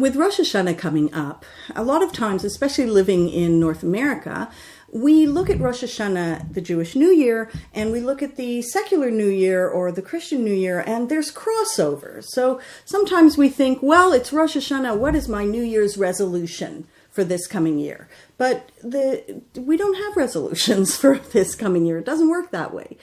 With Rosh Hashana coming up, a lot of times, especially living in North America, we look at Rosh Hashana, the Jewish New Year, and we look at the secular New Year or the Christian New Year, and there's crossovers. So sometimes we think, well, it's Rosh Hashana, what is my New Year's resolution for this coming year? But we don't have resolutions for this coming year. It doesn't work that way.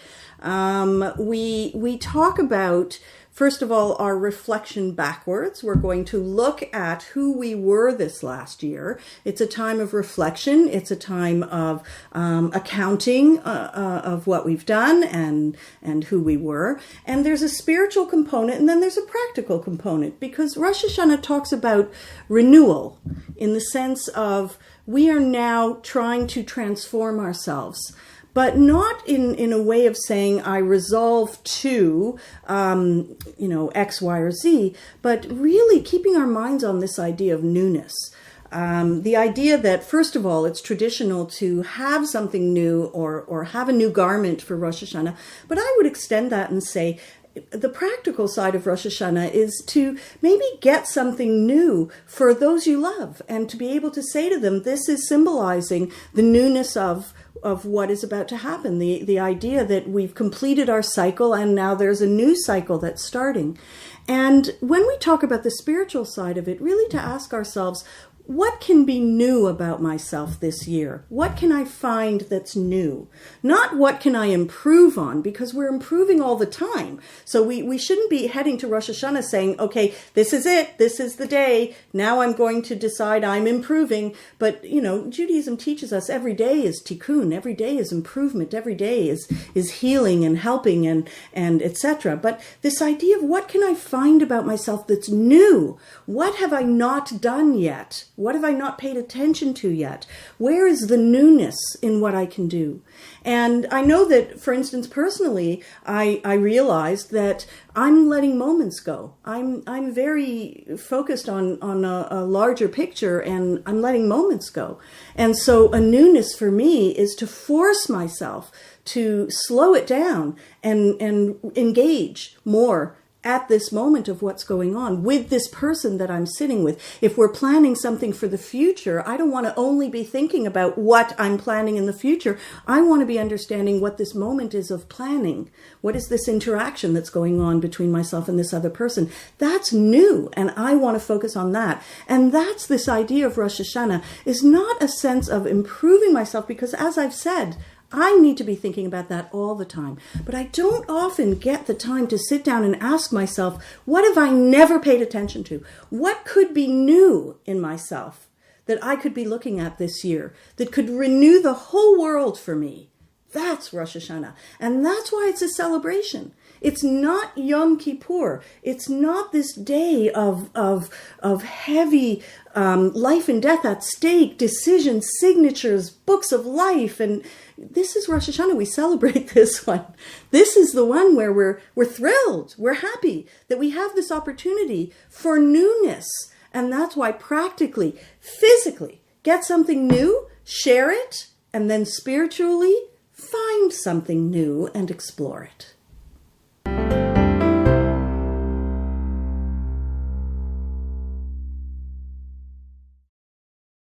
We talk about, first of all, our reflection backwards. We're going to look at who we were this last year. It's a time of reflection. It's a time of accounting of what we've done and who we were. And there's a spiritual component, and then there's a practical component, because Rosh Hashanah talks about renewal in the sense of we are now trying to transform ourselves. But not in a way of saying I resolve to, X, Y, or Z, but really keeping our minds on this idea of newness. The idea that, first of all, it's traditional to have something new or have a new garment for Rosh Hashanah. But I would extend that and say the practical side of Rosh Hashanah is to maybe get something new for those you love and to be able to say to them, this is symbolizing the newness of what is about to happen, the idea that we've completed our cycle and now there's a new cycle that's starting. And when we talk about the spiritual side of it, really to ask ourselves, what can be new about myself this year? What can I find that's new? Not what can I improve on, because we're improving all the time. So we shouldn't be heading to Rosh Hashanah saying, okay, this is it. This is the day. Now I'm going to decide I'm improving. But, Judaism teaches us every day is tikkun. Every day is improvement. Every day is healing and helping and etc. But this idea of what can I find about myself that's new? What have I not done yet? What have I not paid attention to yet? Where is the newness in what I can do? And I know that, for instance, personally, I realized that I'm letting moments go. I'm very focused on a larger picture, and I'm letting moments go. And so a newness for me is to force myself to slow it down and engage more at this moment of what's going on with this person that I'm sitting with. If we're planning something for the future, I don't want to only be thinking about what I'm planning in the future. I want to be understanding what this moment is of planning. What is this interaction that's going on between myself and this other person? That's new, and I want to focus on that. And that's this idea of Rosh Hashanah, is not a sense of improving myself, because as I've said, I need to be thinking about that all the time. But I don't often get the time to sit down and ask myself, what have I never paid attention to? What could be new in myself that I could be looking at this year that could renew the whole world for me? That's Rosh Hashanah. And that's why it's a celebration. It's not Yom Kippur. It's not this day of heavy life and death at stake, decisions, signatures, books of life. And this is Rosh Hashanah. We celebrate this one. This is the one where we're thrilled. We're happy that we have this opportunity for newness. And that's why practically, physically, get something new, share it, and then spiritually, find something new and explore it.